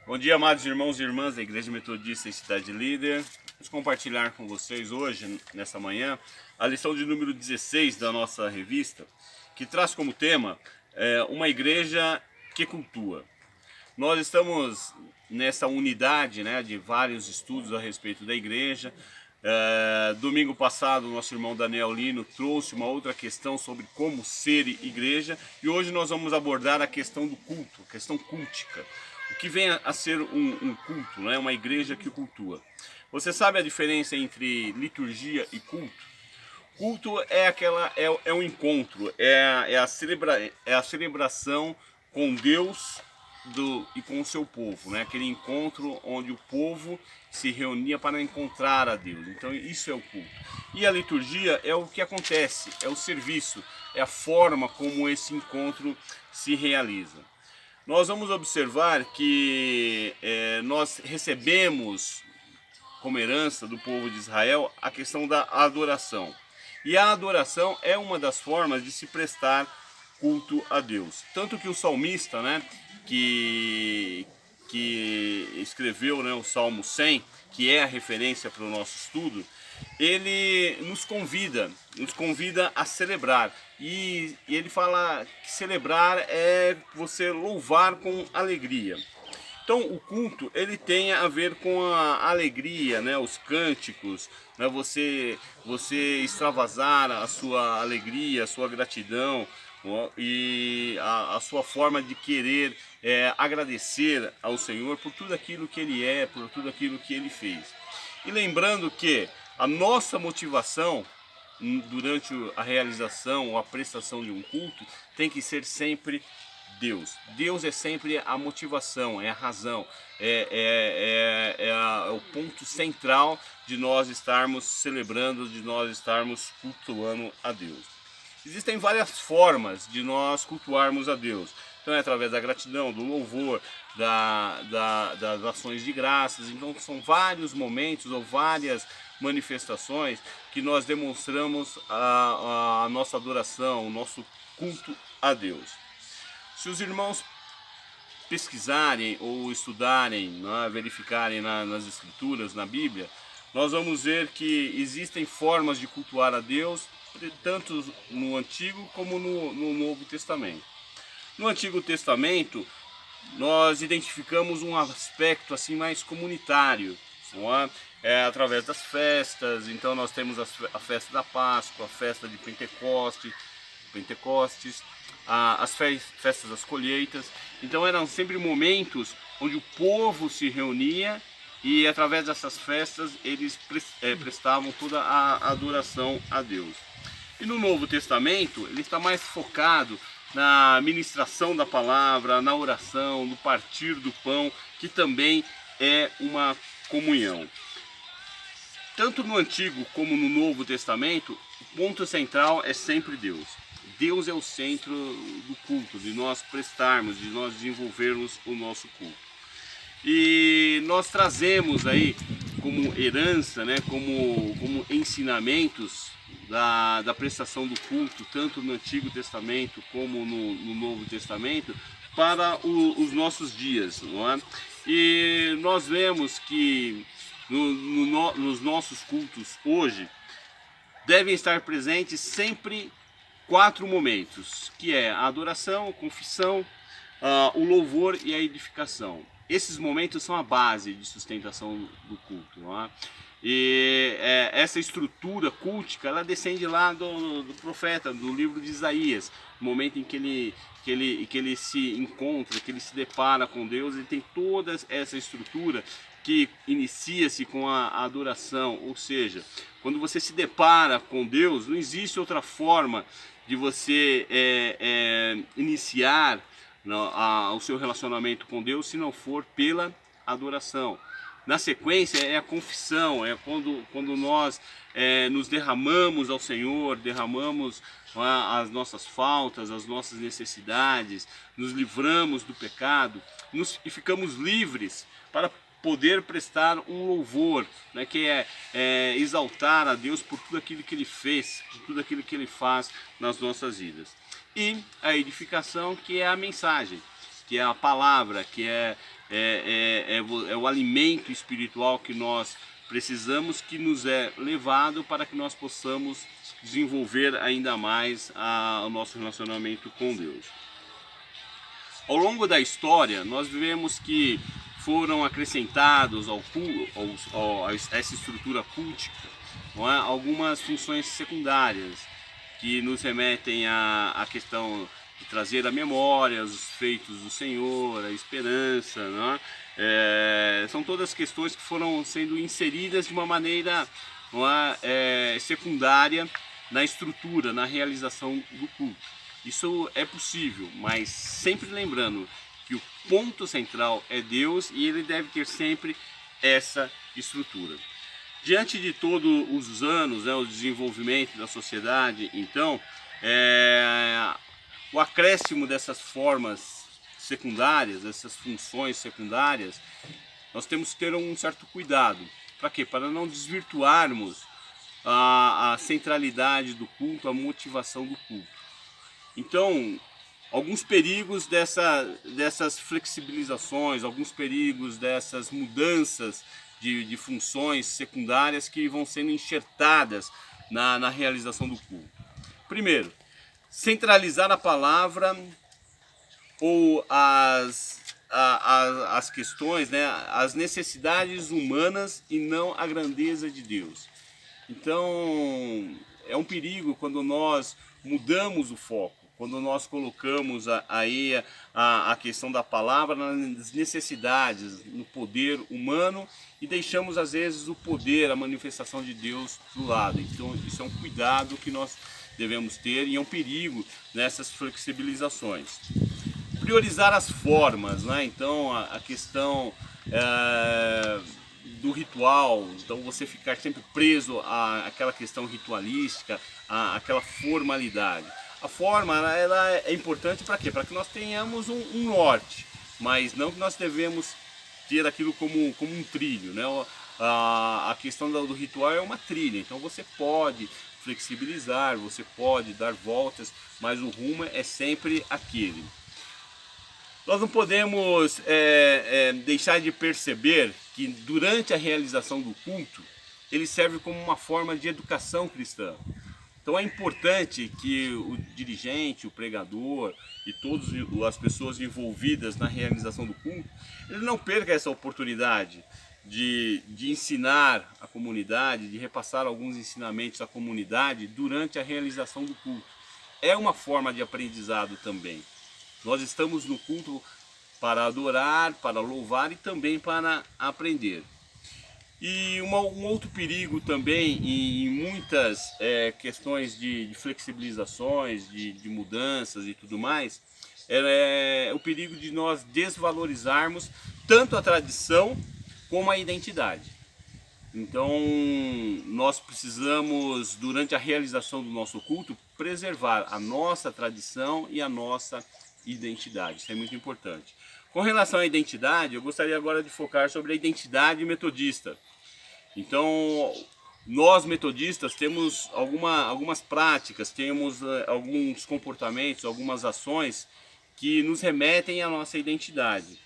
Bom dia, amados irmãos e irmãs da Igreja Metodista em Cidade Líder. Vamos compartilhar com vocês hoje, nesta manhã, a lição de número 16 da nossa revista, que traz como tema uma igreja que cultua. Nós estamos nessa unidade, de vários estudos a respeito da igreja. Domingo passado, o nosso irmão Daniel Lino trouxe uma outra questão sobre como ser igreja, e hoje nós vamos abordar a questão do culto, a questão cultica. O que vem a ser um culto, uma igreja que cultua. Você sabe a diferença entre liturgia e culto? Culto é um encontro, é a celebração com Deus e com o seu povo, aquele encontro onde o povo se reunia para encontrar a Deus. Então isso é o culto. E a liturgia é o que acontece, é o serviço, é a forma como esse encontro se realiza. Nós vamos observar que nós recebemos como herança do povo de Israel a questão da adoração. E a adoração é uma das formas de se prestar culto a Deus. Tanto que o salmista, que escreveu o Salmo 100, que é a referência para o nosso estudo, ele nos convida a celebrar. E ele fala que celebrar é você louvar com alegria. Então o culto ele tem a ver com a alegria, os cânticos, você extravasar a sua alegria, a sua gratidão e a sua forma de querer agradecer ao Senhor por tudo aquilo que Ele é, por tudo aquilo que Ele fez. E lembrando que a nossa motivação durante a realização ou a prestação de um culto tem que ser sempre Deus. Deus é sempre a motivação, é a razão, é o ponto central de nós estarmos celebrando, de nós estarmos cultuando a Deus. Existem várias formas de nós cultuarmos a Deus. Então é através da gratidão, do louvor, das ações de graças. Então são vários momentos ou várias manifestações que nós demonstramos a nossa adoração, o nosso culto a Deus. Se os irmãos pesquisarem ou estudarem, verificarem nas escrituras, na Bíblia, nós vamos ver que existem formas de cultuar a Deus, tanto no Antigo como no Novo Testamento. No Antigo Testamento, nós identificamos um aspecto assim mais comunitário, através das festas. Então nós temos a festa da Páscoa, a festa de Pentecostes, as festas das colheitas. Então eram sempre momentos onde o povo se reunia e através dessas festas eles prestavam toda a adoração a Deus. E no Novo Testamento ele está mais focado na ministração da palavra, na oração, no partir do pão, que também é uma comunhão. Tanto no Antigo como no Novo Testamento, o ponto central é sempre Deus. Deus é o centro do culto, de nós prestarmos, de nós desenvolvermos o nosso culto. E nós trazemos aí como herança, como ensinamentos da prestação do culto, tanto no Antigo Testamento como no Novo Testamento, para os nossos dias, não é? E nós vemos que nos nossos cultos hoje devem estar presentes sempre 4 momentos, que é a adoração, a confissão, o louvor e a edificação. Esses momentos são a base de sustentação do culto, não é? E essa estrutura cultica, ela descende lá do profeta, do livro de Isaías, no momento em que ele se encontra, que ele se depara com Deus. Ele tem toda essa estrutura que inicia-se com a adoração, ou seja, quando você se depara com Deus, não existe outra forma de você iniciar o seu relacionamento com Deus se não for pela adoração. Na sequência é a confissão, é quando nós nos derramamos ao Senhor, derramamos as nossas faltas, as nossas necessidades, nos livramos do pecado e ficamos livres para poder prestar um louvor, que é exaltar a Deus por tudo aquilo que Ele fez, por tudo aquilo que Ele faz nas nossas vidas. E a edificação, que é a mensagem. que é a palavra, que é o alimento espiritual que nós precisamos, que nos é levado para que nós possamos desenvolver ainda mais o nosso relacionamento com Deus. Ao longo da história, nós vemos que foram acrescentados a essa estrutura cultica, não é, algumas funções secundárias que nos remetem à questão de trazer à memória os feitos do Senhor, a esperança, não é? São todas questões que foram sendo inseridas de uma maneira, não é, secundária na estrutura, na realização do culto. Isso é possível, mas sempre lembrando que o ponto central é Deus e ele deve ter sempre essa estrutura. Diante de todos os anos, né, o desenvolvimento da sociedade, então, o acréscimo dessas formas secundárias, dessas funções secundárias, nós temos que ter um certo cuidado. Para quê? Para não desvirtuarmos a centralidade do culto, a motivação do culto. Então, alguns perigos dessas flexibilizações, alguns perigos dessas mudanças de funções secundárias que vão sendo enxertadas na realização do culto. Primeiro, centralizar a palavra ou as questões, né, as necessidades humanas e não a grandeza de Deus. Então, é um perigo quando nós mudamos o foco, quando nós colocamos aí a questão da palavra nas necessidades, no poder humano e deixamos às vezes o poder, a manifestação de Deus do lado. Então isso é um cuidado que nós devemos ter e é um perigo nessas flexibilizações. Priorizar as formas, né? Então a questão do ritual, então você ficar sempre preso àquela questão ritualística, àquela formalidade. A forma ela é importante para quê? Para que nós tenhamos um norte, mas não que nós devemos ter aquilo como um trilho, né? A questão do ritual é uma trilha, então você pode flexibilizar, você pode dar voltas, mas o rumo é sempre aquele. Nós não podemos deixar de perceber que durante a realização do culto, ele serve como uma forma de educação cristã. Então é importante que o dirigente, o pregador e todas as pessoas envolvidas na realização do culto, ele não perca essa oportunidade de ensinar a comunidade, de repassar alguns ensinamentos à comunidade durante a realização do culto. É uma forma de aprendizado também. Nós estamos no culto para adorar, para louvar e também para aprender. E um outro perigo também em muitas questões de flexibilizações, de mudanças e tudo mais, é o perigo de nós desvalorizarmos tanto a tradição como a identidade. Então nós precisamos, durante a realização do nosso culto, preservar a nossa tradição e a nossa identidade. Isso é muito importante. Com relação à identidade, eu gostaria agora de focar sobre a identidade metodista. Então, nós metodistas temos algumas práticas, temos alguns comportamentos, algumas ações que nos remetem à nossa identidade.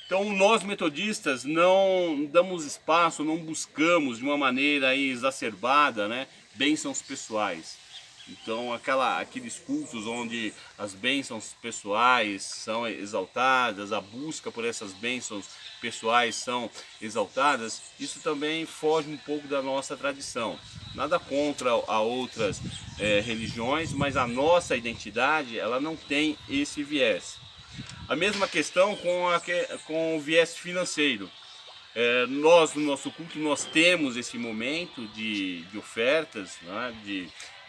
Então, nós metodistas não damos espaço, não buscamos de uma maneira aí exacerbada, né, bênçãos pessoais. Então, aqueles cultos onde as bênçãos pessoais são exaltadas, a busca por essas bênçãos pessoais são exaltadas, isso também foge um pouco da nossa tradição. Nada contra a outras religiões, mas a nossa identidade ela não tem esse viés. A mesma questão com o viés financeiro. Nós, no nosso culto, nós temos esse momento de ofertas, né,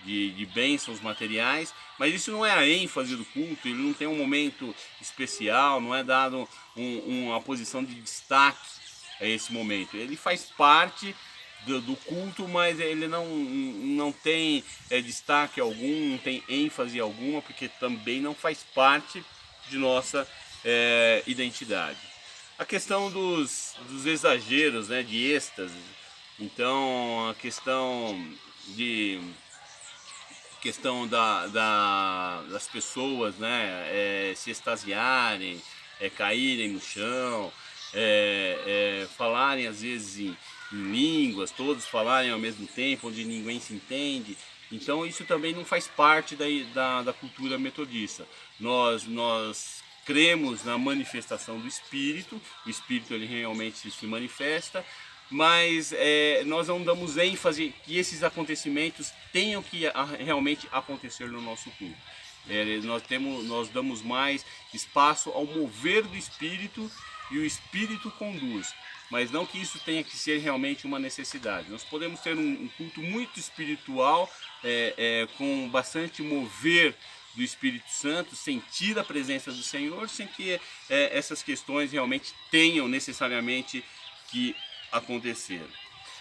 de bênçãos materiais, mas isso não é a ênfase do culto, ele não tem um momento especial, não é dado uma posição de destaque a esse momento. Ele faz parte do culto, mas ele não tem destaque algum, não tem ênfase alguma, porque também não faz parte de nossa identidade. A questão dos exageros, né, de êxtase, então a questão de questão das pessoas, né, se extasiarem, caírem no chão, falarem às vezes em línguas, todos falarem ao mesmo tempo, onde ninguém se entende. Então isso também não faz parte da cultura metodista. Nós cremos na manifestação do Espírito, o Espírito ele realmente se manifesta, mas nós não damos ênfase que esses acontecimentos tenham que realmente acontecer no nosso culto. Nós damos mais espaço ao mover do Espírito e o Espírito conduz, mas não que isso tenha que ser realmente uma necessidade. Nós podemos ter um culto muito espiritual, com bastante mover do Espírito Santo, sentir a presença do Senhor, sem que essas questões realmente tenham necessariamente que acontecer.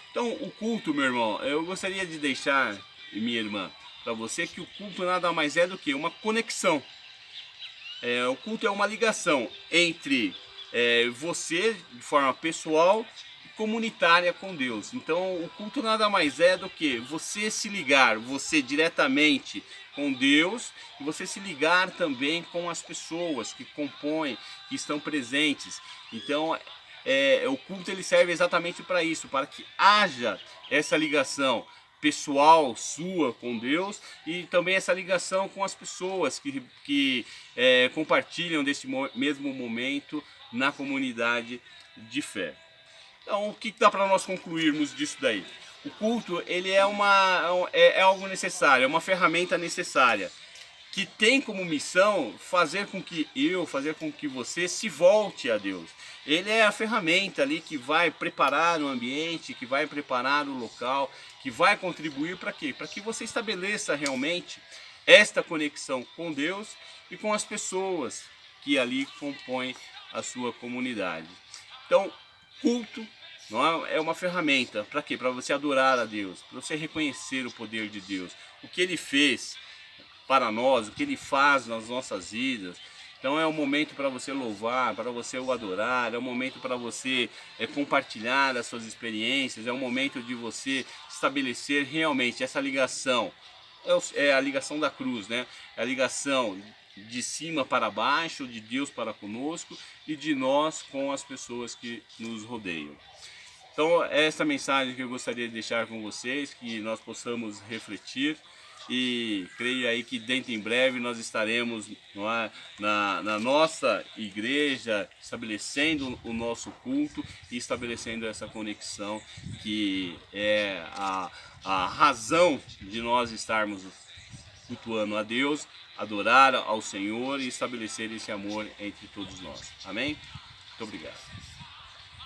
Então, o culto, meu irmão, eu gostaria de deixar, minha irmã, para você que o culto nada mais é do que uma conexão. O culto é uma ligação entre você, de forma pessoal e comunitária com Deus. Então, o culto nada mais é do que você se ligar, você diretamente com Deus, e você se ligar também com as pessoas que compõem, que estão presentes. Então, o culto ele serve exatamente para isso, para que haja essa ligação pessoal sua com Deus e também essa ligação com as pessoas que compartilham desse mesmo momento na comunidade de fé. Então, o que dá para nós concluirmos disso daí? O culto ele é algo necessário, é uma ferramenta necessária, que tem como missão fazer com que você se volte a Deus. Ele é a ferramenta ali que vai preparar o ambiente, que vai preparar o local, que vai contribuir para quê? Para que você estabeleça realmente esta conexão com Deus e com as pessoas que ali compõem a sua comunidade. Então, culto não é uma ferramenta para quê? Para você adorar a Deus, para você reconhecer o poder de Deus, o que Ele fez para nós, o que Ele faz nas nossas vidas. Então é um momento para você louvar, para você o adorar, é um momento para você compartilhar as suas experiências, é um momento de você estabelecer realmente essa ligação. É a ligação da cruz, né? É a ligação de cima para baixo, de Deus para conosco e de nós com as pessoas que nos rodeiam. Então, essa mensagem que eu gostaria de deixar com vocês, que nós possamos refletir e creio aí que dentro em breve nós estaremos na nossa igreja estabelecendo o nosso culto e estabelecendo essa conexão que é a razão de nós estarmos cultuando a Deus, adorar ao Senhor e estabelecer esse amor entre todos nós. Amém? Muito obrigado.